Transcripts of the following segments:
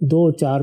2, 4,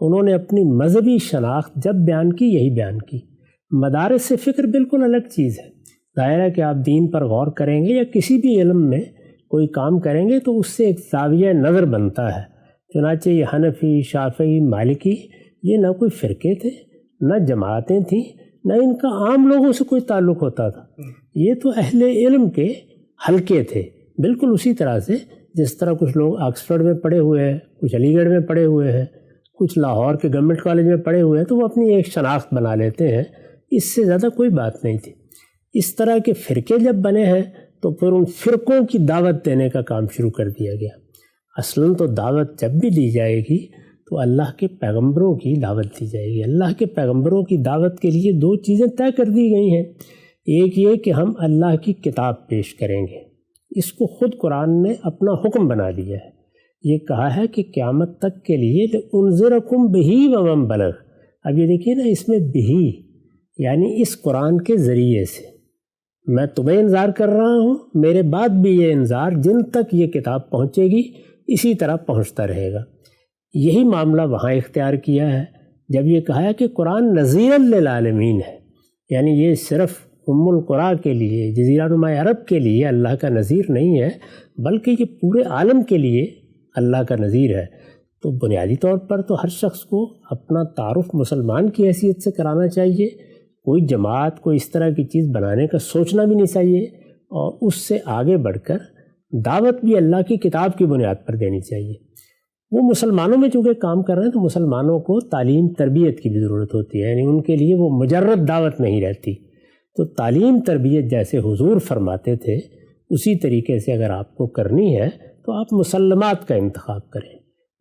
انہوں نے اپنی مذہبی شناخت جب بیان کی یہی بیان کی۔ مدارس سے فکر بالکل الگ چیز ہے۔ ظاہر ہے کہ آپ دین پر غور کریں گے یا کسی بھی علم میں کوئی کام کریں گے تو اس سے ایک زاویہ نظر بنتا ہے۔ چنانچہ یہ حنفی، شافعی، مالکی یہ نہ کوئی فرقے تھے، نہ جماعتیں تھیں، نہ ان کا عام لوگوں سے کوئی تعلق ہوتا تھا۔ یہ تو اہل علم کے حلقے تھے، بالکل اسی طرح سے جس طرح کچھ لوگ آکسفورڈ میں پڑھے ہوئے ہیں، کچھ علی گڑھ میں پڑھے ہوئے ہیں، کچھ لاہور کے گورنمنٹ کالج میں پڑھے ہوئے ہیں، تو وہ اپنی ایک شناخت بنا لیتے ہیں۔ اس سے زیادہ کوئی بات نہیں تھی۔ اس طرح کے فرقے جب بنے ہیں تو پھر ان فرقوں کی دعوت دینے کا کام شروع کر دیا گیا۔ اصلاً تو دعوت جب بھی دی جائے گی تو اللہ کے پیغمبروں کی دعوت دی جائے گی۔ اللہ کے پیغمبروں کی دعوت کے لیے دو چیزیں طے کر دی گئی ہیں۔ ایک یہ کہ ہم اللہ کی کتاب پیش کریں گے، اس کو خود قرآن نے اپنا حکم بنا دیا ہے۔ یہ کہا ہے کہ قیامت تک کے لیے انذرکم بہی ومن بلغ۔ اب یہ دیکھیے نا، اس میں بہی یعنی اس قرآن کے ذریعے سے میں تمہیں انذار کر رہا ہوں، میرے بعد بھی یہ انذار جن تک یہ کتاب پہنچے گی اسی طرح پہنچتا رہے گا۔ یہی معاملہ وہاں اختیار کیا ہے جب یہ کہا ہے کہ قرآن نذیر للعالمین ہے، یعنی یہ صرف القریٰ کے لیے، جزیرہ نما عرب کے لیے اللہ کا نذیر نہیں ہے، بلکہ یہ پورے عالم کے لیے اللہ کا نذیر ہے۔ تو بنیادی طور پر تو ہر شخص کو اپنا تعارف مسلمان کی حیثیت سے کرانا چاہیے، کوئی جماعت کوئی اس طرح کی چیز بنانے کا سوچنا بھی نہیں چاہیے، اور اس سے آگے بڑھ کر دعوت بھی اللہ کی کتاب کی بنیاد پر دینی چاہیے۔ وہ مسلمانوں میں چونکہ کام کر رہے ہیں تو مسلمانوں کو تعلیم تربیت کی بھی ضرورت ہوتی ہے، یعنی ان کے لیے وہ مجرد دعوت نہیں رہتی۔ تو تعلیم تربیت جیسے حضور فرماتے تھے اسی طریقے سے اگر آپ کو کرنی ہے تو آپ مسلمات کا انتخاب کریں۔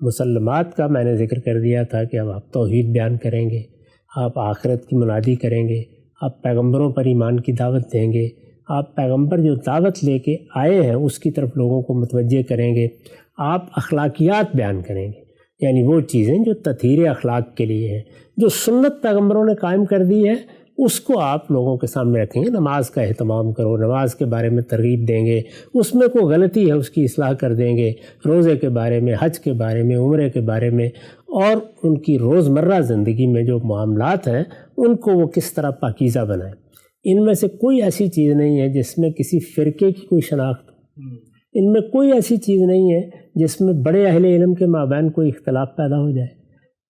مسلمات کا میں نے ذکر کر دیا تھا کہ اب آپ توحید بیان کریں گے، آپ آخرت کی منادی کریں گے، آپ پیغمبروں پر ایمان کی دعوت دیں گے، آپ پیغمبر جو دعوت لے کے آئے ہیں اس کی طرف لوگوں کو متوجہ کریں گے، آپ اخلاقیات بیان کریں گے، یعنی وہ چیزیں جو تطہیر اخلاق کے لیے ہیں، جو سنت پیغمبروں نے قائم کر دی ہے اس کو آپ لوگوں کے سامنے رکھیں گے۔ نماز کا اہتمام کرو، نماز کے بارے میں ترغیب دیں گے، اس میں کوئی غلطی ہے اس کی اصلاح کر دیں گے، روزے کے بارے میں، حج کے بارے میں، عمرے کے بارے میں، اور ان کی روزمرہ زندگی میں جو معاملات ہیں ان کو وہ کس طرح پاکیزہ بنائیں۔ ان میں سے کوئی ایسی چیز نہیں ہے جس میں کسی فرقے کی کوئی شناخت ہو، ان میں کوئی ایسی چیز نہیں ہے جس میں بڑے اہل علم کے مابین کوئی اختلاف پیدا ہو جائے۔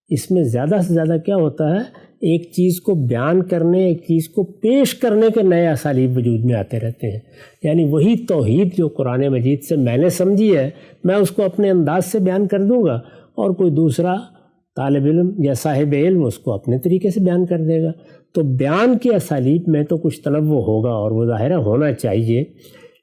اس میں زیادہ سے زیادہ کیا ہوتا ہے، ایک چیز کو بیان کرنے، ایک چیز کو پیش کرنے کے نئے اسالیب وجود میں آتے رہتے ہیں۔ یعنی وہی توحید جو قرآن مجید سے میں نے سمجھی ہے میں اس کو اپنے انداز سے بیان کر دوں گا، اور کوئی دوسرا طالب علم یا صاحب علم اس کو اپنے طریقے سے بیان کر دے گا۔ تو بیان کے اسالیب میں تو کچھ تنوع ہوگا اور وہ ظاہر ہونا چاہیے،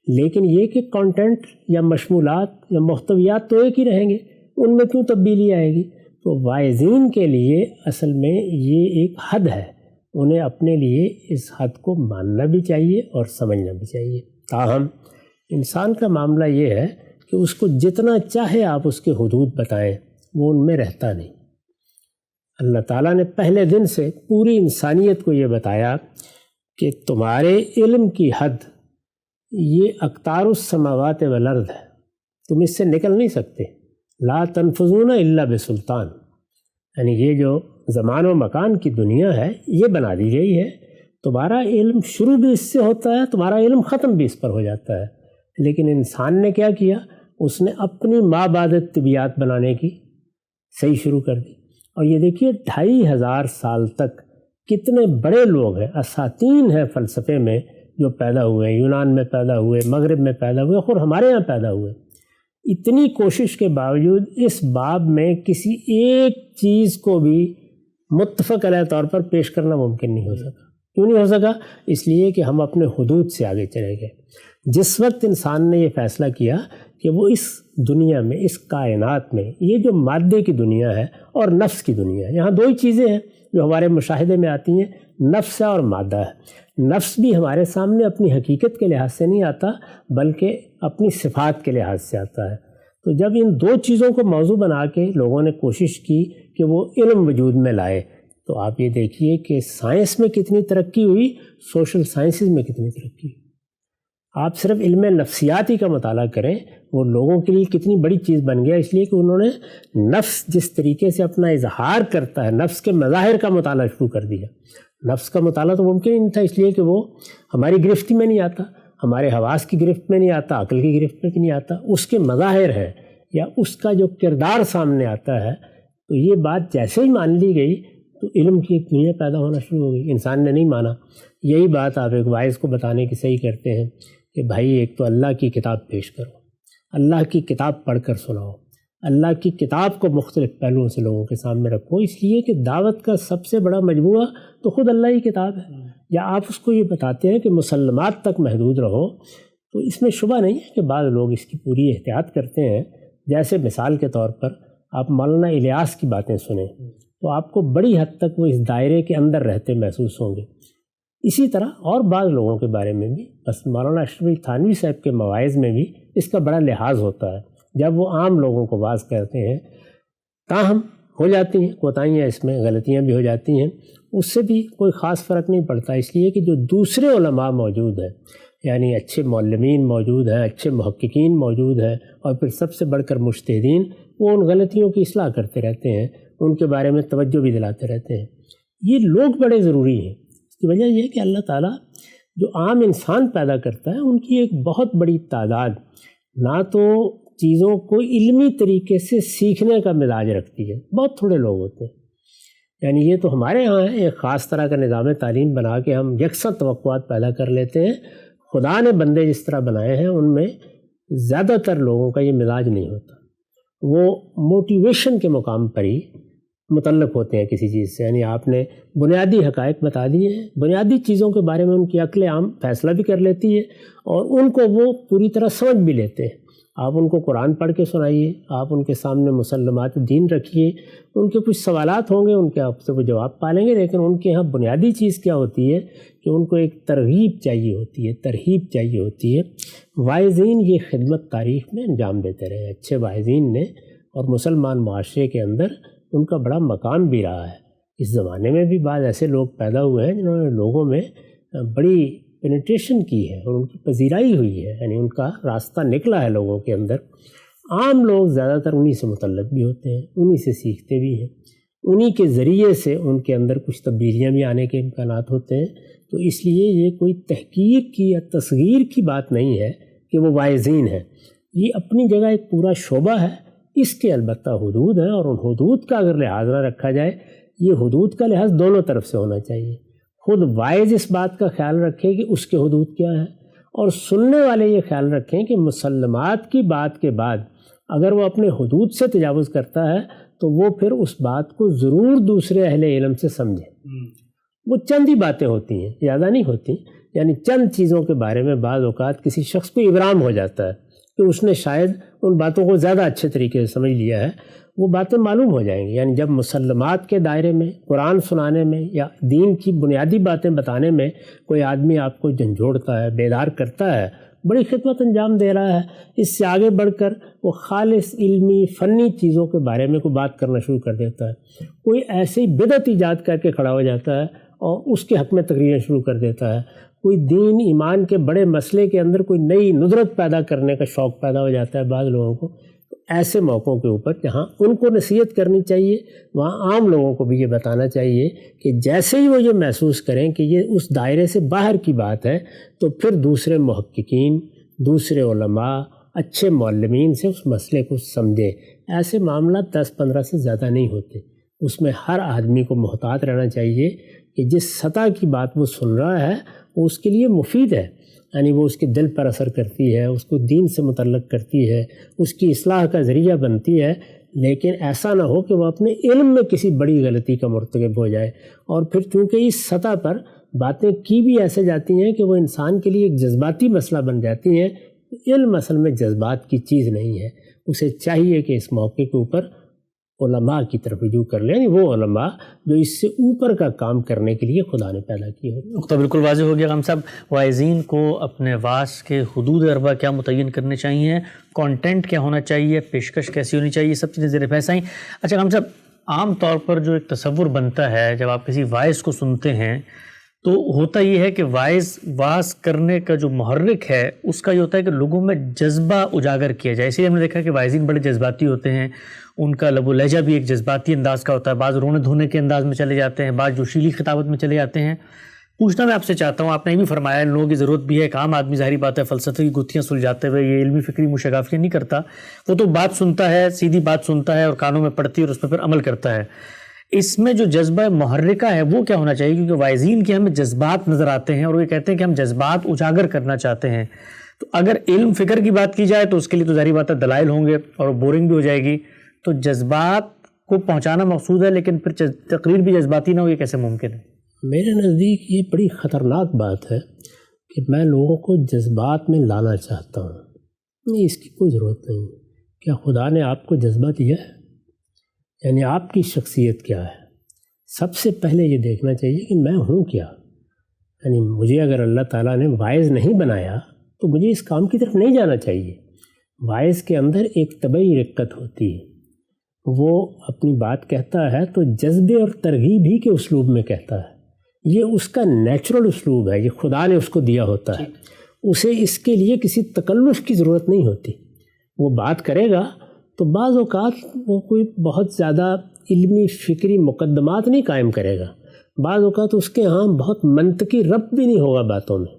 لیکن یہ کہ کانٹینٹ یا مشمولات یا محتویات تو ایک ہی رہیں گے، ان میں کیوں تبدیلی آئے گی؟ تو واعظین کے لیے اصل میں یہ ایک حد ہے، انہیں اپنے لیے اس حد کو ماننا بھی چاہیے اور سمجھنا بھی چاہیے۔ تاہم انسان کا معاملہ یہ ہے کہ اس کو جتنا چاہے آپ اس کے حدود بتائیں وہ ان میں رہتا نہیں۔ اللہ تعالیٰ نے پہلے دن سے پوری انسانیت کو یہ بتایا کہ تمہارے علم کی حد یہ اقطار السماوات والارض ہے، تم اس سے نکل نہیں سکتے۔ لا تنفذون الا بسلطان، یعنی یہ جو زمان و مکان کی دنیا ہے یہ بنا دی گئی ہے، تمہارا علم شروع بھی اس سے ہوتا ہے، تمہارا علم ختم بھی اس پر ہو جاتا ہے۔ لیکن انسان نے کیا کیا، اس نے اپنی ما بعد طبیعت بنانے کی صحیح شروع کر دی۔ اور یہ دیکھیے 2500 سال تک کتنے بڑے لوگ ہیں، اساطین ہیں فلسفے میں جو پیدا ہوئے، یونان میں پیدا ہوئے، مغرب میں پیدا ہوئے، اور ہمارے یہاں پیدا ہوئے۔ اتنی کوشش کے باوجود اس باب میں کسی ایک چیز کو بھی متفق علیہ طور پر پیش کرنا ممکن نہیں ہو سکا۔ کیوں نہیں ہو سکا؟ اس لیے کہ ہم اپنے حدود سے آگے چلے گئے۔ جس وقت انسان نے یہ فیصلہ کیا کہ وہ اس دنیا میں، اس کائنات میں، یہ جو مادے کی دنیا ہے اور نفس کی دنیا ہے، یہاں دو ہی چیزیں ہیں جو ہمارے مشاہدے میں آتی ہیں، نفس ہے اور مادہ ہے۔ نفس بھی ہمارے سامنے اپنی حقیقت کے لحاظ سے نہیں آتا بلکہ اپنی صفات کے لحاظ سے آتا ہے۔ تو جب ان دو چیزوں کو موضوع بنا کے لوگوں نے کوشش کی کہ وہ علم وجود میں لائے، تو آپ یہ دیکھیے کہ سائنس میں کتنی ترقی ہوئی، سوشل سائنسز میں کتنی ترقی ہوئی۔ آپ صرف علم نفسیات ہی کا مطالعہ کریں، وہ لوگوں کے لیے کتنی بڑی چیز بن گیا، اس لیے کہ انہوں نے نفس جس طریقے سے اپنا اظہار کرتا ہے، نفس کے مظاہر کا مطالعہ شروع کر دیا۔ نفس کا مطالعہ تو ممکن ہی نہیں تھا، اس لیے کہ وہ ہماری گرفت میں نہیں آتا، ہمارے حواس کی گرفت میں نہیں آتا، عقل کی گرفت میں بھی نہیں آتا، اس کے مظاہر ہے یا اس کا جو کردار سامنے آتا ہے۔ تو یہ بات جیسے ہی مان لی گئی تو علم کی ایک دنیا پیدا ہونا شروع ہو گئی۔ انسان نے نہیں مانا۔ یہی بات آپ ایک وائز کو بتانے کی صحیح کرتے ہیں کہ بھائی ایک تو اللہ کی کتاب پیش کرو، اللہ کی کتاب پڑھ کر سناؤ، اللہ کی کتاب کو مختلف پہلوؤں سے لوگوں کے سامنے رکھو، اس لیے کہ دعوت کا سب سے بڑا مجموعہ تو خود اللہ کی کتاب ہے۔ یا آپ اس کو یہ بتاتے ہیں کہ مسلمات تک محدود رہو، تو اس میں شبہ نہیں ہے کہ بعض لوگ اس کی پوری احتیاط کرتے ہیں۔ جیسے مثال کے طور پر آپ مولانا الیاس کی باتیں سنیں تو آپ کو بڑی حد تک وہ اس دائرے کے اندر رہتے محسوس ہوں گے۔ اسی طرح اور بعض لوگوں کے بارے میں بھی، بس مولانا اشرف علی تھانوی صاحب کے مواعظ میں بھی اس کا بڑا لحاظ ہوتا ہے۔ جب وہ عام لوگوں کو واعظ کرتے ہیں، تاہم ہو جاتی ہیں کوتاہیاں، اس میں غلطیاں بھی ہو جاتی ہیں، اس سے بھی کوئی خاص فرق نہیں پڑتا، اس لیے کہ جو دوسرے علماء موجود ہیں، یعنی اچھے معلمین موجود ہیں، اچھے محققین موجود ہیں، اور پھر سب سے بڑھ کر مجتہدین، وہ ان غلطیوں کی اصلاح کرتے رہتے ہیں، ان کے بارے میں توجہ بھی دلاتے رہتے ہیں۔ یہ لوگ بڑے ضروری ہیں۔ اس کی وجہ یہ ہے کہ اللہ تعالیٰ جو عام انسان پیدا کرتا ہے، ان کی ایک بہت بڑی تعداد نہ تو چیزوں کو علمی طریقے سے سیکھنے کا مزاج رکھتی ہے، بہت تھوڑے لوگ ہوتے ہیں۔ یعنی یہ تو ہمارے ہاں ہے، ایک خاص طرح کا نظام تعلیم بنا کے ہم یکساں توقعات پیدا کر لیتے ہیں۔ خدا نے بندے جس طرح بنائے ہیں ان میں زیادہ تر لوگوں کا یہ مزاج نہیں ہوتا، وہ موٹیویشن کے مقام پر ہی متعلق ہوتے ہیں کسی چیز سے۔ یعنی آپ نے بنیادی حقائق بتا دیے ہیں، بنیادی چیزوں کے بارے میں ان کی عقل عام فیصلہ بھی کر لیتی ہے، اور ان کو وہ پوری طرح سمجھ بھی لیتے ہیں۔ آپ ان کو قرآن پڑھ کے سنائیے، آپ ان کے سامنے مسلمات دین رکھیے، ان کے کچھ سوالات ہوں گے، ان کے آپ سے وہ جواب پالیں گے، لیکن ان کے یہاں بنیادی چیز کیا ہوتی ہے کہ ان کو ایک ترغیب چاہیے ہوتی ہے، ترہیب چاہیے ہوتی ہے۔ واعظین یہ خدمت تاریخ میں انجام دیتے رہے، اچھے واعظین نے، اور مسلمان معاشرے کے اندر ان کا بڑا مقام بھی رہا ہے۔ اس زمانے میں بھی بعض ایسے لوگ پیدا ہوئے ہیں جنہوں نے لوگوں میں بڑی پینیٹریشن کی ہے اور ان کی پذیرائی ہوئی ہے، یعنی ان کا راستہ نکلا ہے لوگوں کے اندر۔ عام لوگ زیادہ تر انہی سے متعلق بھی ہوتے ہیں، انہی سے سیکھتے بھی ہیں، انہی کے ذریعے سے ان کے اندر کچھ تبدیلیاں بھی آنے کے امکانات ہوتے ہیں۔ تو اس لیے یہ کوئی تحقیر کی یا تصغیر کی بات نہیں ہے کہ وہ واعظین ہیں، یہ اپنی جگہ ایک پورا شعبہ ہے، اس کے البتہ حدود ہیں، اور ان حدود کا اگر لحاظ نہ رکھا جائے، یہ حدود کا لحاظ دونوں طرف سے ہونا چاہیے۔ خود واعظ اس بات کا خیال رکھے کہ اس کے حدود کیا ہے، اور سننے والے یہ خیال رکھیں کہ مسلمات کی بات کے بعد اگر وہ اپنے حدود سے تجاوز کرتا ہے تو وہ پھر اس بات کو ضرور دوسرے اہل علم سے سمجھیں۔ وہ چند ہی باتیں ہوتی ہیں، زیادہ نہیں ہوتی، یعنی چند چیزوں کے بارے میں بعض اوقات کسی شخص کو ابرام ہو جاتا ہے کہ اس نے شاید ان باتوں کو زیادہ اچھے طریقے سے سمجھ لیا ہے، وہ باتیں معلوم ہو جائیں گی۔ یعنی جب مسلمات کے دائرے میں قرآن سنانے میں یا دین کی بنیادی باتیں بتانے میں کوئی آدمی آپ کو جھنجھوڑتا ہے، بیدار کرتا ہے، بڑی خدمت انجام دے رہا ہے، اس سے آگے بڑھ کر وہ خالص علمی فنی چیزوں کے بارے میں کوئی بات کرنا شروع کر دیتا ہے، کوئی ایسے ہی بدعت ایجاد کر کے کھڑا ہو جاتا ہے اور اس کے حق میں تقریریں شروع کر دیتا ہے، کوئی دین ایمان کے بڑے مسئلے کے اندر کوئی نئی ندرت پیدا کرنے کا شوق پیدا ہو جاتا ہے بعض لوگوں کو۔ ایسے موقعوں کے اوپر جہاں ان کو نصیحت کرنی چاہیے، وہاں عام لوگوں کو بھی یہ بتانا چاہیے کہ جیسے ہی وہ یہ محسوس کریں کہ یہ اس دائرے سے باہر کی بات ہے، تو پھر دوسرے محققین، دوسرے علماء، اچھے معلمین سے اس مسئلے کو سمجھیں۔ ایسے معاملات 10-15 سے زیادہ نہیں ہوتے، اس میں ہر آدمی کو محتاط رہنا چاہیے کہ جس سطح کی بات وہ سن رہا ہے وہ اس کے لیے مفید ہے، یعنی وہ اس کے دل پر اثر کرتی ہے، اس کو دین سے متعلق کرتی ہے، اس کی اصلاح کا ذریعہ بنتی ہے، لیکن ایسا نہ ہو کہ وہ اپنے علم میں کسی بڑی غلطی کا مرتکب ہو جائے۔ اور پھر چونکہ اس سطح پر باتیں کی بھی ایسے جاتی ہیں کہ وہ انسان کے لیے ایک جذباتی مسئلہ بن جاتی ہیں، علم اصل میں جذبات کی چیز نہیں ہے۔ اسے چاہیے کہ اس موقع کے اوپر علماء کی طرف رجوع کر لیں، یعنی وہ علماء جو اس سے اوپر کا کام کرنے کے لیے خدا نے پیدا کیے ہو۔ تو بالکل واضح ہو گیا غم صاحب، واعظین کو اپنے وعظ کے حدود اربع کیا متعین کرنے چاہیے، کانٹینٹ کیا ہونا چاہیے، پیشکش کیسی ہونی چاہیے، سب چیزیں زیر بحث آئیں۔ اچھا غم صاحب، عام طور پر جو ایک تصور بنتا ہے جب آپ کسی واعظ کو سنتے ہیں تو ہوتا یہ ہے کہ واعظ کرنے کا جو محرک ہے اس کا یہ ہوتا ہے کہ لوگوں میں جذبہ اجاگر کیا جائے. اسی لیے ہم نے دیکھا کہ واعظین بڑے جذباتی ہوتے ہیں, ان کا لب و لہجہ بھی ایک جذباتی انداز کا ہوتا ہے, بعض رونے دھونے کے انداز میں چلے جاتے ہیں, بعض جوشیلی خطابت میں چلے جاتے ہیں. پوچھنا میں آپ سے چاہتا ہوں, آپ نے یہ بھی فرمایا ان لوگوں کی ضرورت بھی ہے, ایک عام آدمی ظاہری بات ہے فلسفے کی گتھیاں سلجھاتے ہوئے یہ علمی فکری مشاغافیاں نہیں کرتا, وہ تو بات سنتا ہے, سیدھی بات سنتا ہے اور کانوں میں پڑتی ہے اور اس پہ پھر عمل کرتا ہے. اس میں جو جذبہ محرکہ ہے وہ کیا ہونا چاہیے؟ کیونکہ واعظین کے ہمیں جذبات نظر آتے ہیں اور وہ یہ کہتے ہیں کہ ہم جذبات اجاگر کرنا چاہتے ہیں. تو اگر علم فکر کی بات کی جائے تو اس کے لیے تو ظاہری بات ہے دلائل ہوں گے اور بورنگ بھی ہو جائے گی. تو جذبات کو پہنچانا مقصود ہے لیکن پھر تقریر بھی جذباتی نہ ہو, یہ کیسے ممکن ہے؟ میرے نزدیک یہ بڑی خطرناک بات ہے کہ میں لوگوں کو جذبات میں لانا چاہتا ہوں. نہیں, اس کی کوئی ضرورت نہیں. کیا خدا نے آپ کو جذبہ دیا ہے؟ یعنی آپ کی شخصیت کیا ہے؟ سب سے پہلے یہ دیکھنا چاہیے کہ میں ہوں کیا. یعنی مجھے اگر اللہ تعالیٰ نے واعظ نہیں بنایا تو مجھے اس کام کی طرف نہیں جانا چاہیے. واعظ کے اندر ایک طبعی رقت ہوتی ہے, وہ اپنی بات کہتا ہے تو جذبے اور ترغیب ہی کے اسلوب میں کہتا ہے. یہ اس کا نیچرل اسلوب ہے, یہ خدا نے اس کو دیا ہوتا ہے. اسے اس کے لیے کسی تکلف کی ضرورت نہیں ہوتی. وہ بات کرے گا تو بعض اوقات وہ کوئی بہت زیادہ علمی فکری مقدمات نہیں قائم کرے گا, بعض اوقات اس کے ہاں بہت منطقی ربط بھی نہیں ہوگا باتوں میں,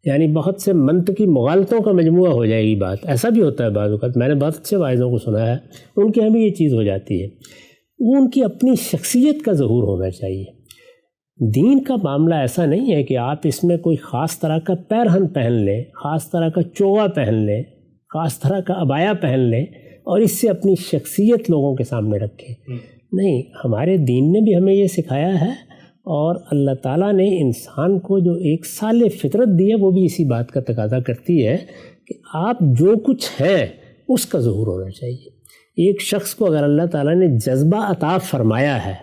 یعنی بہت سے منطقی مغالطوں کا مجموعہ ہو جائے گی بات. ایسا بھی ہوتا ہے بعض اوقات, میں نے بہت اچھے واعظوں کو سنا ہے, ان کے یہاں بھی یہ چیز ہو جاتی ہے. وہ ان کی اپنی شخصیت کا ظہور ہونا چاہیے. دین کا معاملہ ایسا نہیں ہے کہ آپ اس میں کوئی خاص طرح کا پیرہن پہن لیں, خاص طرح کا چوغا پہن لیں, خاص طرح کا عبایا پہن لیں اور اس سے اپنی شخصیت لوگوں کے سامنے رکھیں. نہیں, ہمارے دین نے بھی ہمیں یہ سکھایا ہے اور اللہ تعالیٰ نے انسان کو جو ایک سال فطرت دی ہے وہ بھی اسی بات کا تقاضا کرتی ہے کہ آپ جو کچھ ہیں اس کا ظہور ہونا چاہیے. ایک شخص کو اگر اللہ تعالیٰ نے جذبہ عطا فرمایا ہے,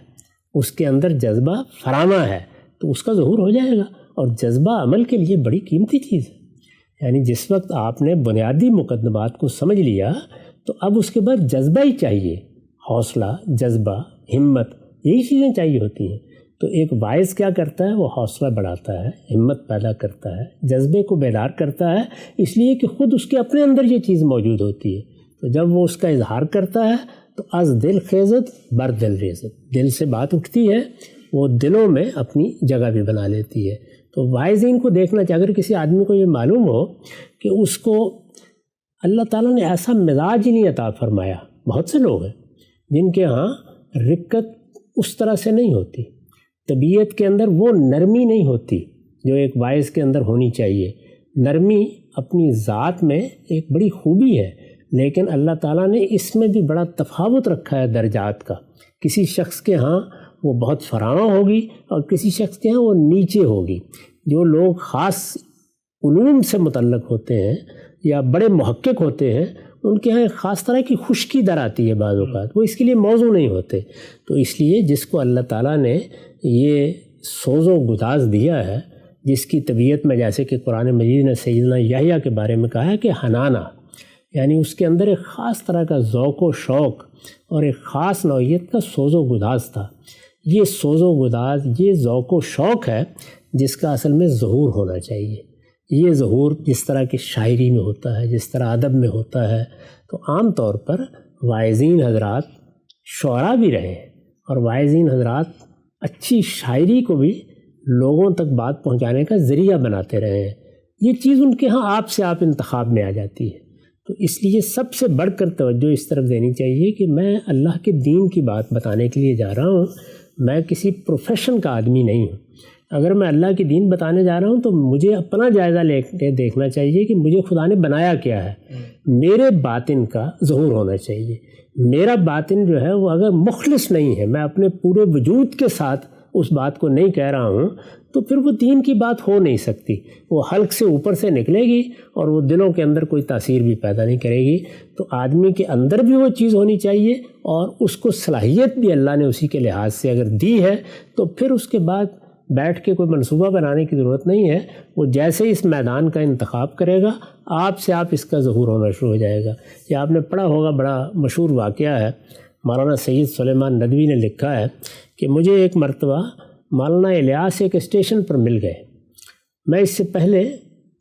اس کے اندر جذبہ فراما ہے, تو اس کا ظہور ہو جائے گا. اور جذبہ عمل کے لیے بڑی قیمتی چیز ہے. یعنی جس وقت آپ نے بنیادی مقدمات کو سمجھ لیا تو اب اس کے بعد جذبہ ہی چاہیے, حوصلہ, جذبہ, ہمت, یہی چیزیں چاہیے ہوتی ہیں. تو ایک واعظ کیا کرتا ہے؟ وہ حوصلہ بڑھاتا ہے, ہمت پیدا کرتا ہے, جذبے کو بیدار کرتا ہے, اس لیے کہ خود اس کے اپنے اندر یہ چیز موجود ہوتی ہے. تو جب وہ اس کا اظہار کرتا ہے تو از دل خیزت بر دل ریزت, دل سے بات اٹھتی ہے, وہ دلوں میں اپنی جگہ بھی بنا لیتی ہے. تو واعظین کو دیکھنا چاہیے. اگر کسی آدمی کو یہ معلوم ہو کہ اس کو اللہ تعالیٰ نے ایسا مزاج ہی نہیں عطا فرمایا, بہت سے لوگ ہیں جن کے ہاں رقت اس طرح سے نہیں ہوتی, طبیعت کے اندر وہ نرمی نہیں ہوتی جو ایک واعظ کے اندر ہونی چاہیے. نرمی اپنی ذات میں ایک بڑی خوبی ہے, لیکن اللہ تعالیٰ نے اس میں بھی بڑا تفاوت رکھا ہے درجات کا. کسی شخص کے ہاں وہ بہت فراواں ہوگی اور کسی شخص کے ہاں وہ نیچے ہوگی. جو لوگ خاص علوم سے متعلق ہوتے ہیں یا بڑے محقق ہوتے ہیں, ان کے ہاں ایک خاص طرح کی خشکی در آتی ہے بعض اوقات, وہ اس کے لیے موضوع نہیں ہوتے. تو اس لیے جس کو اللہ تعالیٰ نے یہ سوز و گداز دیا ہے, جس کی طبیعت میں, جیسے کہ قرآن مجید نے سیدنا یحییٰ کے بارے میں کہا ہے کہ حنانا, یعنی اس کے اندر ایک خاص طرح کا ذوق و شوق اور ایک خاص نوعیت کا سوز و گداز تھا. یہ سوز و گداز, یہ ذوق و شوق ہے جس کا اصل میں ظہور ہونا چاہیے. یہ ظہور جس طرح کی شاعری میں ہوتا ہے, جس طرح ادب میں ہوتا ہے. تو عام طور پر واعظین حضرات شعراء بھی رہے ہیں اور واعظین حضرات اچھی شاعری کو بھی لوگوں تک بات پہنچانے کا ذریعہ بناتے رہے ہیں. یہ چیز ان کے ہاں آپ سے آپ انتخاب میں آ جاتی ہے. تو اس لیے سب سے بڑھ کر توجہ اس طرف دینی چاہیے کہ میں اللہ کے دین کی بات بتانے کے لیے جا رہا ہوں, میں کسی پروفیشن کا آدمی نہیں ہوں. اگر میں اللہ کی دین بتانے جا رہا ہوں تو مجھے اپنا جائزہ لے کے دیکھنا چاہیے کہ مجھے خدا نے بنایا کیا ہے. میرے باطن کا ظہور ہونا چاہیے. میرا باطن جو ہے وہ اگر مخلص نہیں ہے, میں اپنے پورے وجود کے ساتھ اس بات کو نہیں کہہ رہا ہوں, تو پھر وہ دین کی بات ہو نہیں سکتی. وہ حلق سے اوپر سے نکلے گی اور وہ دلوں کے اندر کوئی تاثیر بھی پیدا نہیں کرے گی. تو آدمی کے اندر بھی وہ چیز ہونی چاہیے اور اس کو صلاحیت بھی اللہ نے اسی کے لحاظ سے اگر دی ہے تو پھر اس کے بعد بیٹھ کے کوئی منصوبہ بنانے کی ضرورت نہیں ہے. وہ جیسے اس میدان کا انتخاب کرے گا, آپ سے آپ اس کا ظہور ہونا شروع ہو جائے گا. یہ آپ نے پڑھا ہوگا, بڑا مشہور واقعہ ہے. مولانا سید سلیمان ندوی نے لکھا ہے کہ مجھے ایک مرتبہ مولانا الیاس ایک اسٹیشن پر مل گئے. میں اس سے پہلے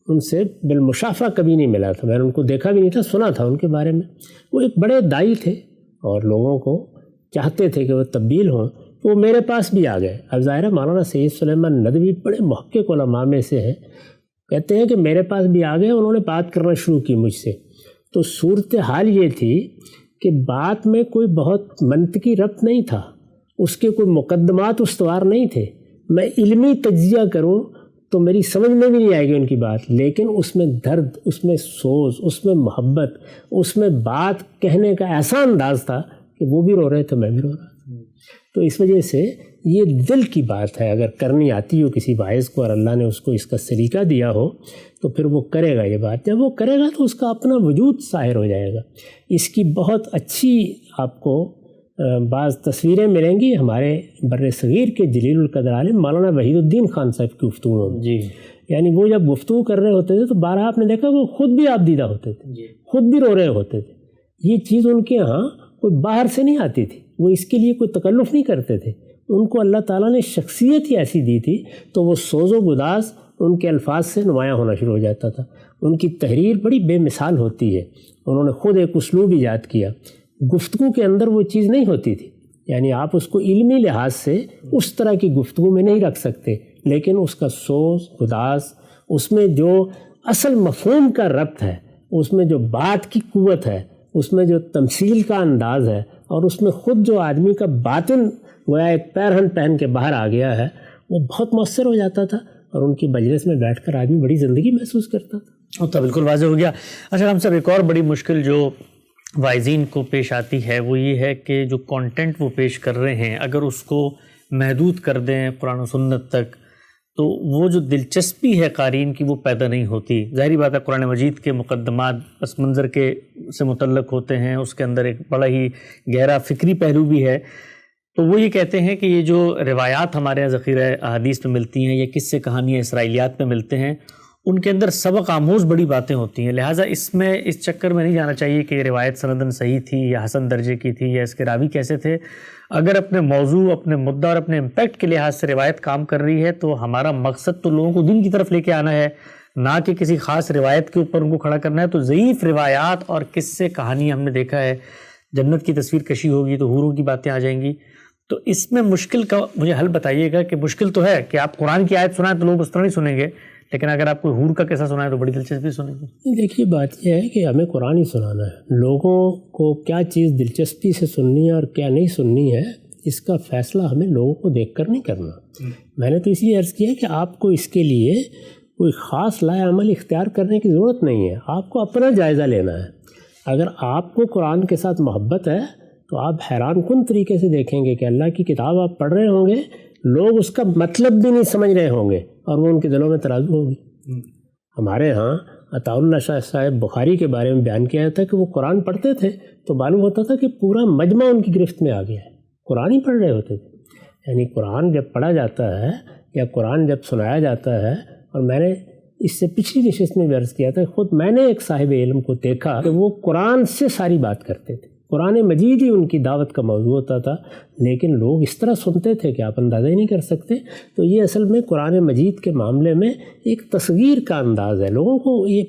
ان سے بالمشافہ کبھی نہیں ملا تھا، میں نے ان کو دیکھا بھی نہیں تھا، سنا تھا ان کے بارے میں. وہ ایک بڑے داعی تھے اور لوگوں کو چاہتے تھے کہ وہ تبدیل ہوں، تو وہ میرے پاس بھی آ گئے. اب ظاہر ہے مولانا سید سلیمان ندوی بڑے محقق علماء میں سے ہیں، کہتے ہیں کہ میرے پاس بھی آ گئے، انہوں نے بات کرنا شروع کی مجھ سے. تو صورتحال یہ تھی کہ بات میں کوئی بہت منطقی ربط نہیں تھا، اس کے کوئی مقدمات استوار نہیں تھے. میں علمی تجزیہ کروں تو میری سمجھ میں بھی نہیں آئے گی ان کی بات، لیکن اس میں درد، اس میں سوز، اس میں محبت، اس میں بات کہنے کا ایسا انداز تھا کہ وہ بھی رو رہے تھے، میں بھی رو رہا تھا. تو اس وجہ سے یہ دل کی بات ہے، اگر کرنی آتی ہو کسی باعث کو اور اللہ نے اس کو اس کا سلیقہ دیا ہو تو پھر وہ کرے گا. یہ بات جب وہ کرے گا تو اس کا اپنا وجود ظاہر ہو جائے گا. اس کی بہت اچھی آپ کو بعض تصویریں ملیں گی ہمارے بر صغیر کے جلیل القدر عالم مولانا وحید الدین خان صاحب کی گفتگو میں. جی، یعنی وہ جب گفتگو کر رہے ہوتے تھے تو بارہا آپ نے دیکھا وہ خود بھی آپ دیدہ ہوتے تھے، خود بھی رو رہے ہوتے تھے. یہ چیز ان کے ہاں کوئی باہر سے نہیں آتی تھی، وہ اس کے لیے کوئی تکلف نہیں کرتے تھے. ان کو اللہ تعالیٰ نے شخصیت ہی ایسی دی تھی تو وہ سوز و گداز ان کے الفاظ سے نمایاں ہونا شروع ہو جاتا تھا. ان کی تحریر بڑی بے مثال ہوتی ہے. انہوں نے خود ایک اسلوب ایجاد کیا. گفتگو کے اندر وہ چیز نہیں ہوتی تھی، یعنی آپ اس کو علمی لحاظ سے اس طرح کی گفتگو میں نہیں رکھ سکتے، لیکن اس کا سوز گداز، اس میں جو اصل مفہوم کا ربط ہے، اس میں جو بات کی قوت ہے، اس میں جو تمثیل کا انداز ہے، اور اس میں خود جو آدمی کا باطن گویا ایک پیرہن پہن کے باہر آ گیا ہے، وہ بہت مؤثر ہو جاتا تھا. اور ان کی مجلس میں بیٹھ کر آدمی بڑی زندگی محسوس کرتا تھا. تو بالکل واضح ہو گیا. اچھا ہم سب ایک اور بڑی مشکل جو وائزین کو پیش آتی ہے وہ یہ ہے کہ جو کانٹینٹ وہ پیش کر رہے ہیں اگر اس کو محدود کر دیں قرآن و سنت تک تو وہ جو دلچسپی ہے قارئین کی وہ پیدا نہیں ہوتی. ظاہری بات ہے قرآن مجید کے مقدمات پس منظر کے سے متعلق ہوتے ہیں، اس کے اندر ایک بڑا ہی گہرا فکری پہلو بھی ہے. تو وہ یہ کہتے ہیں کہ یہ جو روایات ہمارے یہاں ذخیرہ احادیث میں ملتی ہیں یا قصے کہانیاں اسرائیلیات میں ملتے ہیں، ان کے اندر سبق آموز بڑی باتیں ہوتی ہیں. لہٰذا اس چکر میں نہیں جانا چاہیے کہ یہ روایت سندن صحیح تھی یا حسن درجے کی تھی یا اس کے راوی کیسے تھے. اگر اپنے موضوع، اپنے مدعا اور اپنے امپیکٹ کے لحاظ سے روایت کام کر رہی ہے تو ہمارا مقصد تو لوگوں کو دین کی طرف لے کے آنا ہے، نہ کہ کسی خاص روایت کے اوپر ان کو کھڑا کرنا ہے. تو ضعیف روایات اور قصے کہانی ہم نے دیکھا ہے، جنت کی تصویر کشی ہوگی تو حوروں کی باتیں آ جائیں گی. تو اس میں مشکل کا مجھے حل بتائیے گا کہ مشکل تو ہے کہ آپ قرآن کی آیت سنائیں تو لوگ اس طرح نہیں سنیں گے، لیکن اگر آپ کوئی حور کا قصہ سنائیں تو بڑی دلچسپی سنیں گے. دیکھیے بات یہ ہے کہ ہمیں قرآن ہی سنانا ہے. لوگوں کو کیا چیز دلچسپی سے سننی ہے اور کیا نہیں سننی ہے، اس کا فیصلہ ہمیں لوگوں کو دیکھ کر نہیں کرنا. میں نے تو اس لیے عرض کیا کہ آپ کو اس کے لیے کوئی خاص لائے عمل اختیار کرنے کی ضرورت نہیں ہے، آپ کو اپنا جائزہ لینا ہے. اگر آپ کو قرآن کے ساتھ محبت ہے تو آپ حیران کن طریقے سے دیکھیں گے کہ اللہ کی کتاب آپ پڑھ رہے ہوں گے، لوگ اس کا مطلب بھی نہیں سمجھ رہے ہوں گے اور وہ ان کے دلوں میں ترازو ہوگی. ہمارے ہاں عطاء اللہ شاہ صاحب بخاری کے بارے میں بیان کیا تھا کہ وہ قرآن پڑھتے تھے تو معلوم ہوتا تھا کہ پورا مجمع ان کی گرفت میں آ گیا ہے، قرآن ہی پڑھ رہے ہوتے تھے. یعنی قرآن جب پڑھا جاتا ہے یا قرآن جب سنایا جاتا ہے، اور میں نے اس سے پچھلی نشست میں بھی عرض کیا تھا، خود میں نے ایک صاحب علم کو دیکھا کہ وہ قرآن سے ساری بات کرتے تھے، قرآن مجید ہی ان کی دعوت کا موضوع ہوتا تھا، لیکن لوگ اس طرح سنتے تھے کہ آپ اندازہ ہی نہیں کر سکتے. تو یہ اصل میں قرآن مجید کے معاملے میں ایک تصغیر کا انداز ہے. لوگوں کو یہ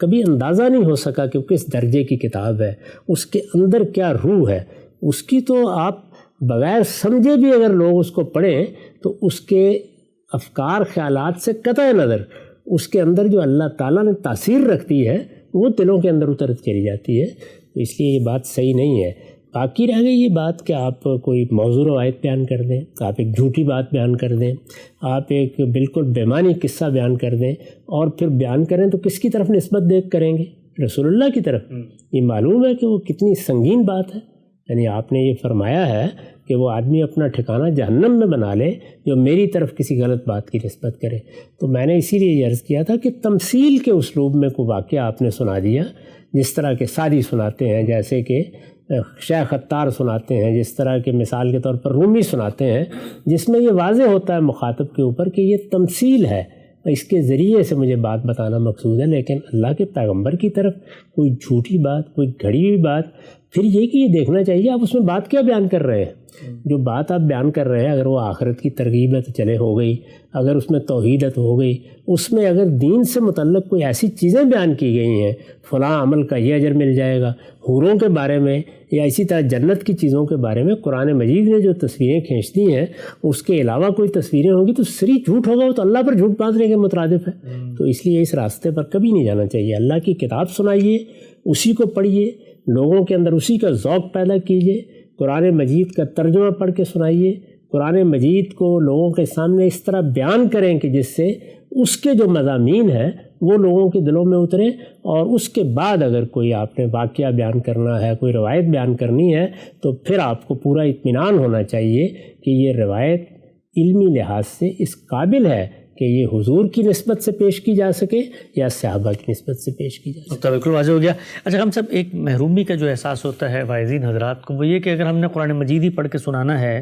کبھی اندازہ نہیں ہو سکا کہ کس درجے کی کتاب ہے، اس کے اندر کیا روح ہے. اس کی تو آپ بغیر سمجھے بھی اگر لوگ اس کو پڑھیں تو اس کے افکار خیالات سے قطع نظر اس کے اندر جو اللہ تعالیٰ نے تاثیر رکھتی ہے وہ دلوں کے اندر اترت چلی جاتی ہے. تو اس لیے یہ بات صحیح نہیں ہے. باقی رہ گئی یہ بات کہ آپ کوئی موضوع روایت بیان کر دیں، آپ ایک جھوٹی بات بیان کر دیں، آپ ایک بالکل بے معنی قصہ بیان کر دیں اور پھر بیان کریں تو کس کی طرف نسبت دیکھ کریں گے؟ رسول اللہ کی طرف. یہ معلوم ہے کہ وہ کتنی سنگین بات ہے. یعنی آپ نے یہ فرمایا ہے کہ وہ آدمی اپنا ٹھکانہ جہنم میں بنا لے جو میری طرف کسی غلط بات کی نسبت کرے. تو میں نے اسی لیے یہ عرض کیا تھا کہ تمثیل کے اسلوب میں کوئی واقعہ آپ نے سنا دیا، جس طرح کے سادی سناتے ہیں، جیسے کہ شیخ اتار سناتے ہیں، جس طرح کے مثال کے طور پر رومی سناتے ہیں، جس میں یہ واضح ہوتا ہے مخاطب کے اوپر کہ یہ تمثیل ہے، اس کے ذریعے سے مجھے بات بتانا مقصود ہے. لیکن اللہ کے پیغمبر کی طرف کوئی جھوٹی بات، کوئی گھڑی ہوئی بات پھر یہ کہ یہ دیکھنا چاہیے آپ اس میں بات کیا بیان کر رہے ہیں. جو بات آپ بیان کر رہے ہیں اگر وہ آخرت کی ترغیب ہے تو چلے ہو گئی, اگر اس میں توحید ہے تو ہو گئی, اس میں اگر دین سے متعلق کوئی ایسی چیزیں بیان کی گئی ہیں فلاں عمل کا یہ اجر مل جائے گا, حوروں کے بارے میں یا اسی طرح جنت کی چیزوں کے بارے میں قرآن مجید نے جو تصویریں کھینچ دی ہیں اس کے علاوہ کوئی تصویریں ہوں گی تو سری جھوٹ ہوگا, وہ تو اللہ پر جھوٹ باندھنے کے مترادف ہے. تو اس لیے اس راستے پر کبھی نہیں جانا چاہیے. اللہ کی کتاب سنائیے, اسی کو پڑھیے, لوگوں کے اندر اسی کا ذوق پیدا کیجیے, قرآن مجید کا ترجمہ پڑھ کے سنائیے, قرآن مجید کو لوگوں کے سامنے اس طرح بیان کریں کہ جس سے اس کے جو مضامین ہیں وہ لوگوں کے دلوں میں اتریں, اور اس کے بعد اگر کوئی آپ نے واقعہ بیان کرنا ہے, کوئی روایت بیان کرنی ہے تو پھر آپ کو پورا اطمینان ہونا چاہیے کہ یہ روایت علمی لحاظ سے اس قابل ہے کہ یہ حضور کی نسبت سے پیش کی جا سکے یا صحابہ کی نسبت سے پیش کی جا سکے. تو بالکل واضح ہو گیا. اچھا ہم سب ایک محرومی کا جو احساس ہوتا ہے واعظین حضرات کو وہ یہ کہ اگر ہم نے قرآن مجید ہی پڑھ کے سنانا ہے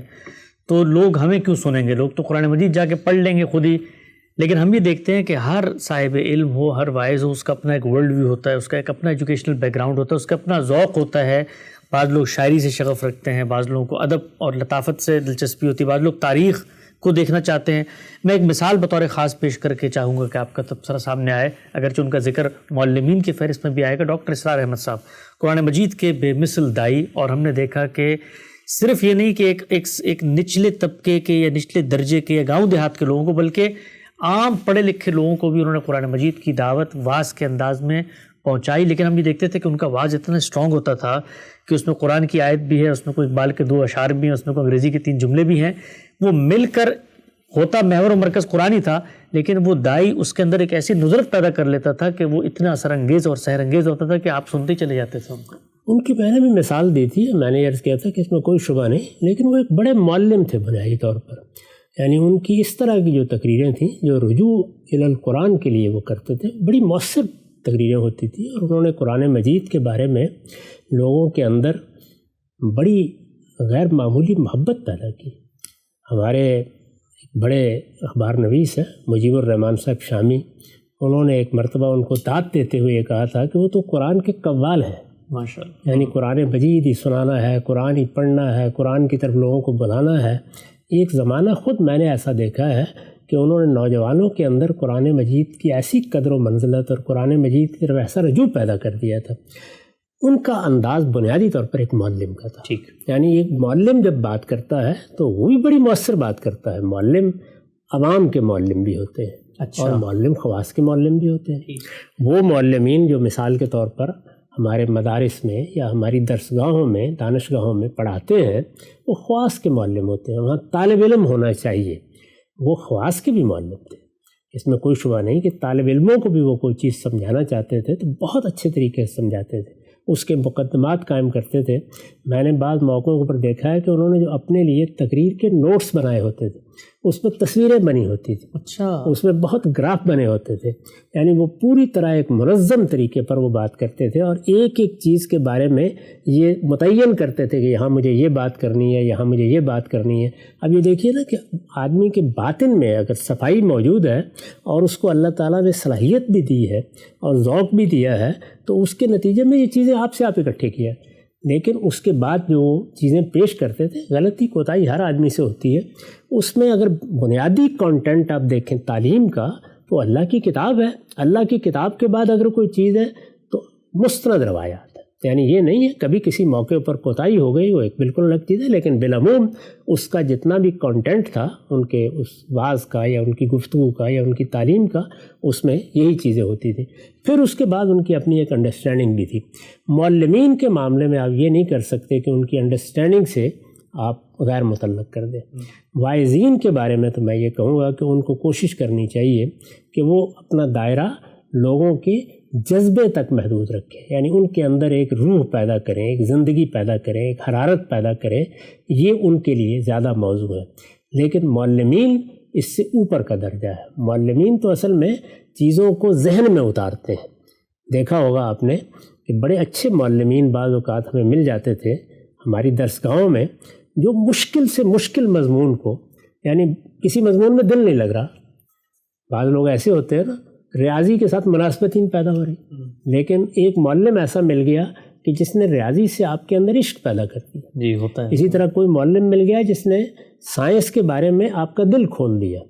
تو لوگ ہمیں کیوں سنیں گے, لوگ تو قرآن مجید جا کے پڑھ لیں گے خود ہی. لیکن ہم یہ دیکھتے ہیں کہ ہر صاحب علم ہو, ہر واعظ ہو, اس کا اپنا ایک ورلڈ ویو ہوتا ہے, اس کا ایک اپنا ایجوکیشنل بیک گراؤنڈ ہوتا ہے, اس کا اپنا ذوق ہوتا ہے. بعض لوگ شاعری سے شغف رکھتے ہیں, بعض لوگوں کو ادب اور لطافت سے دلچسپی ہوتی ہے, بعض لوگ تاریخ کو دیکھنا چاہتے ہیں. میں ایک مثال بطور خاص پیش کر کے چاہوں گا کہ آپ کا تبصرہ سامنے آئے, اگرچہ ان کا ذکر معلمین کی فہرست میں بھی آئے گا. ڈاکٹر اسرار احمد صاحب قرآن مجید کے بے مثل دائی, اور ہم نے دیکھا کہ صرف یہ نہیں کہ ایک نچلے طبقے کے یا نچلے درجے کے یا گاؤں دیہات کے لوگوں کو بلکہ عام پڑھے لکھے لوگوں کو بھی انہوں نے قرآن مجید کی دعوت واعظ کے انداز میں پہنچائی. لیکن ہم یہ دیکھتے تھے کہ ان کا واعظ اتنا اسٹرانگ ہوتا تھا کہ اس میں قرآن کی آیت بھی ہے, اس میں کوئی اقبال کے 2 اشعار بھی ہیں, اس میں کوئی انگریزی کے 3 جملے بھی ہیں, وہ مل کر ہوتا محور و مرکز قرآن ہی تھا. لیکن وہ دائی اس کے اندر ایک ایسی نظرت پیدا کر لیتا تھا کہ وہ اتنا اثر انگیز اور سحر انگیز ہوتا تھا کہ آپ سنتے چلے جاتے تھے ان کو. ان کی میں نے بھی مثال دی تھی, میں نے عرض کیا تھا کہ اس میں کوئی شبہ نہیں, لیکن وہ ایک بڑے معلم تھے بنیادی طور پر. یعنی ان کی اس طرح کی جو تقریریں تھیں جو رجوع الی القرآن کے لیے وہ کرتے تھے, بڑی مؤثر تقریریں ہوتی تھیں, اور انہوں نے قرآن مجید کے بارے میں لوگوں کے اندر بڑی غیر معمولی محبت پیدا کی. ہمارے بڑے اخبار نویس ہیں مجیب الرحمان صاحب شامی, انہوں نے ایک مرتبہ ان کو داد دیتے ہوئے یہ کہا تھا کہ وہ تو قرآن کے قوال ہیں ماشاءاللہ, یعنی قرآن مجید ہی سنانا ہے, قرآن ہی پڑھنا ہے, قرآن کی طرف لوگوں کو بلانا ہے. ایک زمانہ خود میں نے ایسا دیکھا ہے کہ انہوں نے نوجوانوں کے اندر قرآن مجید کی ایسی قدر و منزلت اور قرآن مجید کی طرف ایسا رجوع پیدا کر دیا تھا. ان کا انداز بنیادی طور پر ایک معلم کا تھا. ٹھیک, یعنی ایک معلم جب بات کرتا ہے تو وہ بھی بڑی مؤثر بات کرتا ہے. معلم عوام کے معلم بھی ہوتے ہیں, اچھا, اور معلم خواص کے معلم بھی ہوتے ہیں. وہ معلمین جو مثال کے طور پر ہمارے مدارس میں یا ہماری درسگاہوں میں دانشگاہوں میں پڑھاتے ہیں وہ خواص کے معلم ہوتے ہیں. وہاں طالب علم ہونا چاہیے, وہ خواص کے بھی معلم تھے. اس میں کوئی شبہ نہیں کہ طالب علموں کو بھی وہ کوئی چیز سمجھانا چاہتے تھے تو بہت اچھے طریقے سے سمجھاتے تھے, اس کے مقدمات قائم کرتے تھے. میں نے بعض موقعوں پر دیکھا ہے کہ انہوں نے جو اپنے لیے تقریر کے نوٹس بنائے ہوتے تھے اس میں تصویریں بنی ہوتی تھیں. اچھا, اس میں بہت گراف بنے ہوتے تھے. یعنی وہ پوری طرح ایک منظم طریقے پر وہ بات کرتے تھے, اور ایک ایک چیز کے بارے میں یہ متعین کرتے تھے کہ یہاں مجھے یہ بات کرنی ہے, یہاں مجھے یہ بات کرنی ہے. اب یہ دیکھیے نا کہ آدمی کے باطن میں اگر صفائی موجود ہے اور اس کو اللہ تعالیٰ نے صلاحیت بھی دی ہے اور ذوق بھی دیا ہے تو اس کے نتیجے میں یہ چیزیں آپ سے آپ اکٹھے کیا. لیکن اس کے بعد جو چیزیں پیش کرتے تھے, غلطی کوتاہی ہر آدمی سے ہوتی ہے. اس میں اگر بنیادی کانٹینٹ آپ دیکھیں تعلیم کا تو اللہ کی کتاب ہے. اللہ کی کتاب کے بعد اگر کوئی چیز ہے تو مستند روایات. یعنی یہ نہیں ہے کبھی کسی موقع پر کوتاہی ہو گئی, وہ ایک بالکل الگ چیز ہے, لیکن بالعموم اس کا جتنا بھی کانٹینٹ تھا ان کے اس واعظ کا یا ان کی گفتگو کا یا ان کی تعلیم کا, اس میں یہی چیزیں ہوتی تھیں. پھر اس کے بعد ان کی اپنی ایک انڈرسٹینڈنگ بھی تھی. معلمین کے معاملے میں آپ یہ نہیں کر سکتے کہ ان کی انڈرسٹینڈنگ سے آپ غیر متعلق کر دیں. واعظین کے بارے میں تو میں یہ کہوں گا کہ ان کو کوشش کرنی چاہیے کہ وہ اپنا دائرہ لوگوں کے جذبے تک محدود رکھیں, یعنی ان کے اندر ایک روح پیدا کریں, ایک زندگی پیدا کریں, ایک حرارت پیدا کریں. یہ ان کے لیے زیادہ موضوع ہے. لیکن معلمین اس سے اوپر کا درجہ ہے. معلمین تو اصل میں چیزوں کو ذہن میں اتارتے ہیں. دیکھا ہوگا آپ نے کہ بڑے اچھے معلمین بعض اوقات ہمیں مل جاتے تھے ہماری درسگاہوں میں, جو مشکل سے مشکل مضمون کو, یعنی کسی مضمون میں دل نہیں لگ رہا, بعض لوگ ایسے ہوتے ہیں نا ریاضی کے ساتھ مناسبت ہی نہیں پیدا ہو رہی, لیکن ایک معلم ایسا مل گیا کہ جس نے ریاضی سے آپ کے اندر عشق پیدا کر دیا. جی ہوتا ہے. اسی طرح کوئی معلم مل گیا جس نے سائنس کے بارے میں آپ کا دل کھول دیا.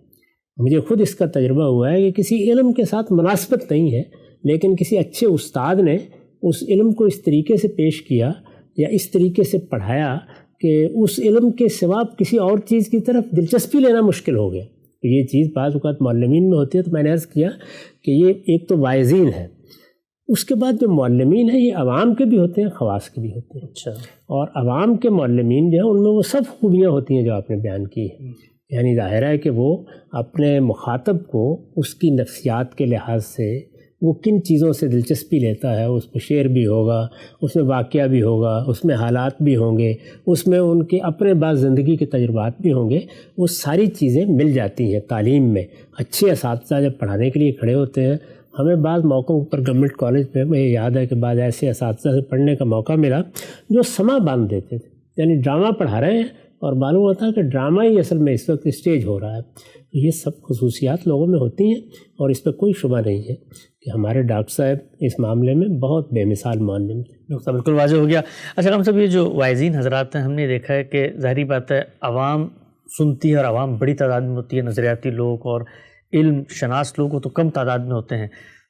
مجھے خود اس کا تجربہ ہوا ہے کہ کسی علم کے ساتھ مناسبت نہیں ہے، لیکن کسی اچھے استاد نے اس علم کو اس طریقے سے پیش کیا یا اس طریقے سے پڑھایا کہ اس علم کے سوا کسی اور چیز کی طرف دلچسپی لینا مشکل ہو گیا. یہ چیز بعض اوقات معلمین میں ہوتی ہے. تو میں نے عرض کیا کہ یہ ایک تو واعظین ہے، اس کے بعد جو معلمین ہیں یہ عوام کے بھی ہوتے ہیں، خواص کے بھی ہوتے ہیں. اچھا. اور عوام کے معلمین جو ہیں ان میں وہ سب خوبیاں ہوتی ہیں جو آپ نے بیان کی ہیں. یعنی ظاہر ہے کہ وہ اپنے مخاطب کو اس کی نفسیات کے لحاظ سے وہ کن چیزوں سے دلچسپی لیتا ہے، اس میں شعر بھی ہوگا، اس میں واقعہ بھی ہوگا، اس میں حالات بھی ہوں گے، اس میں ان کے اپنے بعض زندگی کے تجربات بھی ہوں گے. وہ ساری چیزیں مل جاتی ہیں تعلیم میں. اچھے اساتذہ جب پڑھانے کے لیے کھڑے ہوتے ہیں، ہمیں بعض موقعوں پر گورنمنٹ کالج میں مجھے یاد ہے کہ بعض ایسے اساتذہ سے پڑھنے کا موقع ملا جو سما باندھ دیتے تھے. یعنی ڈرامہ پڑھا رہے ہیں اور معلوم ہوتا ہے کہ ڈرامہ ہی اصل میں اس وقت اسٹیج ہو رہا ہے. یہ سب خصوصیات لوگوں میں ہوتی ہیں اور اس پہ کوئی شبہ نہیں ہے کہ ہمارے ڈاکٹر صاحب اس معاملے میں بہت بے مثال معلم تھے. نقطہ بالکل واضح ہو گیا. اچھا اکرم صاحب، یہ جو واعظین حضرات ہیں ہم نے دیکھا ہے کہ ظاہری بات ہے عوام سنتی ہے اور عوام بڑی تعداد میں ہوتی ہے، نظریاتی لوگ اور علم شناس لوگ تو کم تعداد میں ہوتے ہیں،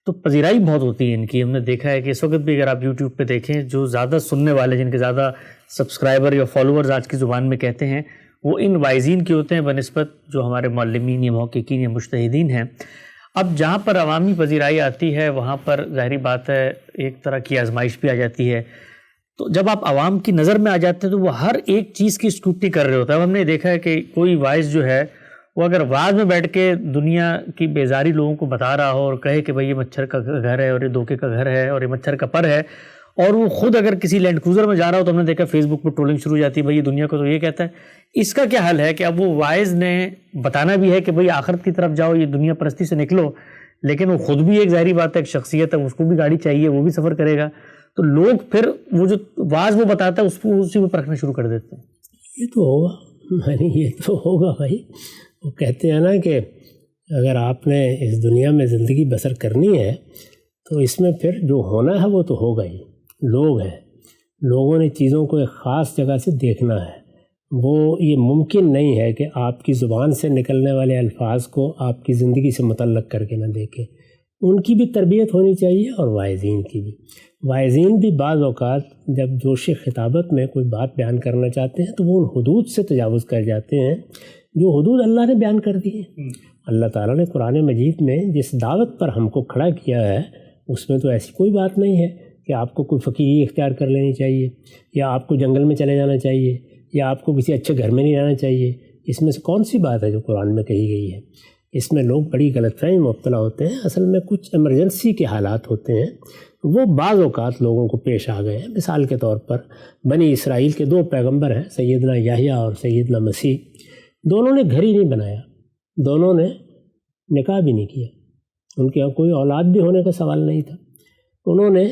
تو پذیرائی بہت ہوتی ہے ان کی. ہم نے دیکھا ہے کہ اس وقت بھی اگر آپ یوٹیوب پہ دیکھیں جو زیادہ سننے والے، جن کے زیادہ سبسکرائبر یا فالوورز آج کی زبان میں کہتے ہیں، وہ ان واعظین کے ہوتے ہیں بنسبت جو ہمارے معلمین یا محققین یا مجتہدین ہیں. اب جہاں پر عوامی پذیرائی آتی ہے وہاں پر ظاہری بات ہے ایک طرح کی آزمائش بھی آ جاتی ہے. تو جب آپ عوام کی نظر میں آ جاتے ہیں تو وہ ہر ایک چیز کی اسکروٹنی کر رہے ہوتا ہے. ہم نے دیکھا ہے کہ کوئی واعظ جو ہے وہ اگر وعظ میں بیٹھ کے دنیا کی بیزاری لوگوں کو بتا رہا ہو اور کہے کہ بھئی یہ مچھر کا گھر ہے اور یہ دھوکے کا گھر ہے اور یہ مچھر کا پر ہے، اور وہ خود اگر کسی لینڈ کروزر میں جا رہا ہو تو ہم نے دیکھا فیس بک پہ ٹرولنگ شروع ہو جاتی ہے، بھئی یہ دنیا کو تو یہ کہتا ہے. اس کا کیا حل ہے کہ اب وہ واعظ نے بتانا بھی ہے کہ بھئی آخرت کی طرف جاؤ، یہ دنیا پرستی سے نکلو، لیکن وہ خود بھی ایک ظاہری بات ہے، ایک شخصیت ہے، اس کو بھی گاڑی چاہیے، وہ بھی سفر کرے گا. تو لوگ پھر وہ جو واعظ وہ بتاتا ہے اس کو اسی میں پرکھنا شروع کر دیتے ہیں. یہ تو ہوگا، یعنی یہ تو ہوگا بھائی. وہ کہتے ہیں نا کہ اگر آپ نے اس دنیا میں زندگی بسر کرنی ہے تو اس میں پھر جو ہونا ہے وہ تو ہوگا ہی. لوگ ہیں، لوگوں نے چیزوں کو ایک خاص جگہ سے دیکھنا ہے. وہ یہ ممکن نہیں ہے کہ آپ کی زبان سے نکلنے والے الفاظ کو آپ کی زندگی سے متعلق کر کے نہ دیکھیں. ان کی بھی تربیت ہونی چاہیے اور واعظین کی بھی. واعظین بھی بعض اوقات جب جوش خطابت میں کوئی بات بیان کرنا چاہتے ہیں تو وہ ان حدود سے تجاوز کر جاتے ہیں جو حدود اللہ نے بیان کر دی ہیں. اللہ تعالیٰ نے قرآن مجید میں جس دعوت پر ہم کو کھڑا کیا ہے اس میں تو ایسی کوئی بات نہیں ہے کہ آپ کو کوئی فقیری اختیار کر لینی چاہیے یا آپ کو جنگل میں چلے جانا چاہیے یا آپ کو کسی اچھے گھر میں نہیں رہنا چاہیے. اس میں سے کون سی بات ہے جو قرآن میں کہی گئی ہے؟ اس میں لوگ بڑی غلط فہمی مبتلا ہوتے ہیں. اصل میں کچھ ایمرجنسی کے حالات ہوتے ہیں، وہ بعض اوقات لوگوں کو پیش آ گئے ہیں. مثال کے طور پر بنی اسرائیل کے 2 پیغمبر ہیں، سیدنا یحییٰ اور سیدنا مسیح. دونوں نے گھر ہی نہیں بنایا، دونوں نے نکاح بھی نہیں کیا، ان کے یہاں کوئی اولاد بھی ہونے کا سوال نہیں تھا. انہوں نے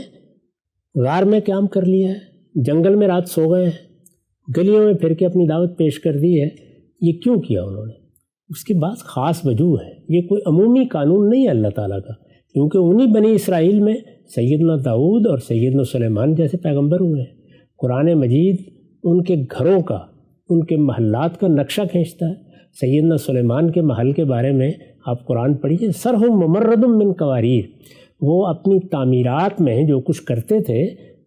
غار میں قیام کر لیا ہے، جنگل میں رات سو گئے ہیں، گلیوں میں پھر کے اپنی دعوت پیش کر دی ہے. یہ کیوں کیا انہوں نے؟ اس کے بعد خاص وجوہ ہے. یہ کوئی عمومی قانون نہیں ہے اللہ تعالیٰ کا، کیونکہ انہی بنی اسرائیل میں سیدنا داؤد اور سیدنا سلیمان جیسے پیغمبر ہوئے ہیں. قرآن مجید ان کے گھروں کا، ان کے محلات کا نقشہ کھینچتا ہے. سیدنا سلیمان کے محل کے بارے میں آپ قرآن پڑھیے، سرہم ممرد من قواریر. وہ اپنی تعمیرات میں جو کچھ کرتے تھے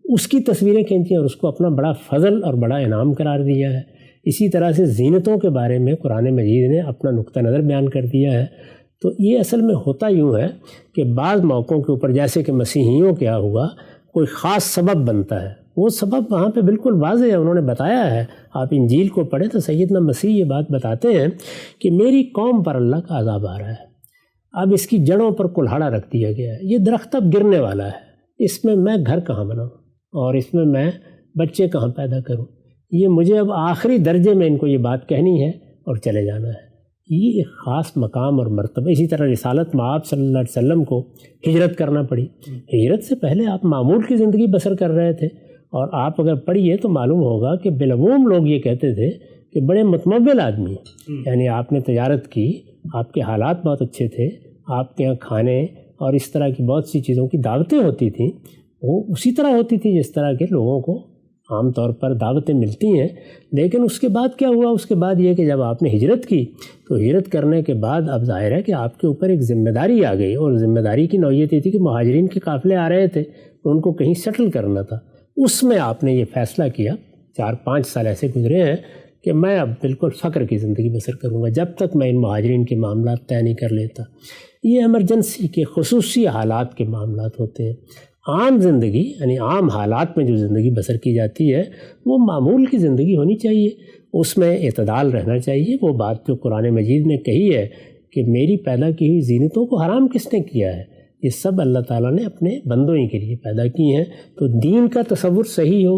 اس کی تصویریں کھینچی اور اس کو اپنا بڑا فضل اور بڑا انعام قرار دیا ہے. اسی طرح سے زینتوں کے بارے میں قرآن مجید نے اپنا نقطہ نظر بیان کر دیا ہے. تو یہ اصل میں ہوتا یوں ہے کہ بعض موقعوں کے اوپر جیسے کہ مسیحیوں کیا ہوا، کوئی خاص سبب بنتا ہے، وہ سبب وہاں پہ بالکل واضح ہے، انہوں نے بتایا ہے. آپ انجیل کو پڑھیں تو سیدنا مسیح یہ بات بتاتے ہیں کہ میری قوم پر اللہ کا عذاب آ رہا ہے، اب اس کی جڑوں پر کلہاڑا رکھ دیا گیا ہے، یہ درخت اب گرنے والا ہے، اس میں میں گھر کہاں بناؤں اور اس میں بچے کہاں پیدا کروں؟ یہ مجھے اب آخری درجے میں ان کو یہ بات کہنی ہے اور چلے جانا ہے. یہ ایک خاص مقام اور مرتبہ. اسی طرح رسالت میں آپ صلی اللہ علیہ وسلم کو ہجرت کرنا پڑی. ہجرت سے پہلے آپ معمول کی زندگی بسر کر رہے تھے، اور آپ اگر پڑھیے تو معلوم ہوگا کہ بالعموم لوگ یہ کہتے تھے کہ بڑے متمول آدمی ہیں. یعنی آپ نے تجارت کی، آپ کے حالات بہت اچھے تھے، آپ کے یہاں کھانے اور اس طرح کی بہت سی چیزوں کی دعوتیں ہوتی تھیں. وہ اسی طرح ہوتی تھی جس طرح کے لوگوں کو عام طور پر دعوتیں ملتی ہیں. لیکن اس کے بعد کیا ہوا؟ اس کے بعد یہ کہ جب آپ نے ہجرت کی تو ہجرت کرنے کے بعد اب ظاہر ہے کہ آپ کے اوپر ایک ذمہ داری آ گئی، اور ذمہ داری کی نوعیت یہ تھی کہ مہاجرین کے قافلے آ رہے تھے، ان کو کہیں سیٹل کرنا تھا. اس میں آپ نے یہ فیصلہ کیا، 4-5 سال ایسے گزرے ہیں کہ میں اب بالکل فقر کی زندگی بسر کروں گا جب تک میں ان مہاجرین کے معاملات طے نہیں کر لیتا. یہ ایمرجنسی کے خصوصی حالات کے معاملات ہوتے ہیں. عام زندگی یعنی عام حالات میں جو زندگی بسر کی جاتی ہے وہ معمول کی زندگی ہونی چاہیے، اس میں اعتدال رہنا چاہیے. وہ بات جو قرآن مجید نے کہی ہے کہ میری پیدا کی ہوئی زینتوں کو حرام کس نے کیا ہے، یہ سب اللہ تعالیٰ نے اپنے بندوں ہی کے لیے پیدا کی ہیں. تو دین کا تصور صحیح ہو،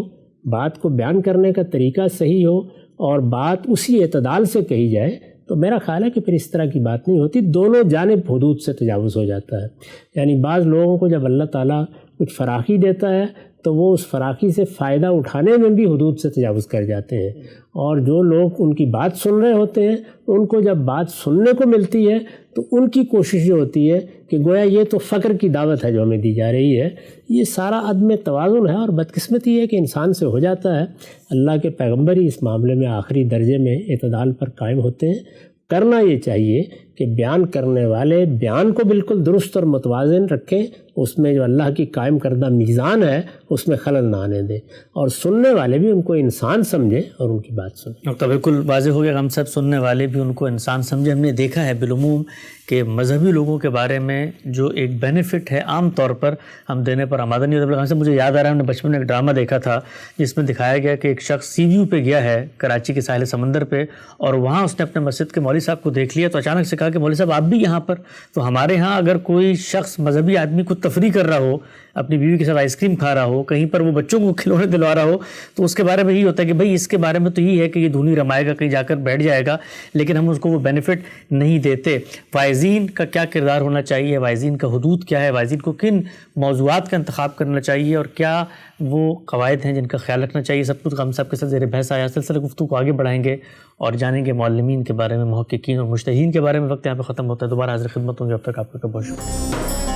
بات کو بیان کرنے کا طریقہ صحیح ہو، اور بات اسی اعتدال سے کہی جائے تو میرا خیال ہے کہ پھر اس طرح کی بات نہیں ہوتی. دونوں جانب حدود سے تجاوز ہو جاتا ہے. یعنی بعض لوگوں کو جب اللہ تعالیٰ کچھ فراخی دیتا ہے تو وہ اس فراخی سے فائدہ اٹھانے میں بھی حدود سے تجاوز کر جاتے ہیں، اور جو لوگ ان کی بات سن رہے ہوتے ہیں ان کو جب بات سننے کو ملتی ہے تو ان کی کوشش یہ ہوتی ہے کہ گویا یہ تو فقر کی دعوت ہے جو ہمیں دی جا رہی ہے. یہ سارا عدم توازن ہے، اور بدقسمتی یہ ہے کہ انسان سے ہو جاتا ہے. اللہ کے پیغمبر ہی اس معاملے میں آخری درجے میں اعتدال پر قائم ہوتے ہیں. کرنا یہ چاہیے کہ بیان کرنے والے بیان کو بالکل درست اور متوازن رکھیں، اس میں جو اللہ کی قائم کردہ میزان ہے اس میں خلل نہ آنے دیں، اور سننے والے بھی ان کو انسان سمجھیں اور ان کی بات سنیں. تو بالکل واضح ہو گیا ہم سب سننے والے بھی ان کو انسان سمجھیں. ہم نے دیکھا ہے بالعموم کہ مذہبی لوگوں کے بارے میں جو ایک بینیفٹ ہے عام طور پر ہم دینے پر آمادہ نہیں ہوتا. ہم سے مجھے یاد آ رہا ہے ہم نے بچپن میں ایک ڈرامہ دیکھا تھا جس میں دکھایا گیا کہ ایک شخص سی ویو پہ گیا ہے کراچی کے ساحل سمندر پہ، اور وہاں اس نے اپنے مسجد کے مولوی صاحب کو دیکھ لیا تو اچانک سے کہا کہ مولوی صاحب آپ بھی یہاں پر. تو ہمارے ہاں اگر کوئی شخص مذہبی آدمی کو تفریح کر رہا ہو، اپنی بیوی کے ساتھ آئس کریم کھا رہا ہو، کہیں پر وہ بچوں کو کھلونے دلوا رہا ہو، تو اس کے بارے میں یہی ہوتا ہے کہ بھائی اس کے بارے میں تو یہی ہے کہ یہ دھونی رمائے گا، کہیں جا کر بیٹھ جائے گا، لیکن ہم اس کو وہ بینیفٹ نہیں دیتے. وائزین کا کیا کردار ہونا چاہیے، وائزین کا حدود کیا ہے، وائزین کو کن موضوعات کا انتخاب کرنا چاہیے، اور کیا وہ قواعد ہیں جن کا خیال رکھنا چاہیے، سب کچھ ہم سب کے ساتھ زیر بحث آیا. سلسلہ گفتگو کو آگے بڑھائیں گے اور جانیں گے معلمین کے بارے میں، محققین اور مجتہدین کے بارے میں. وقت یہاں پہ ختم ہوتا ہے، دوبارہ حاضر خدمت ہوں گے. اب تک آپ کا بہت شکریہ.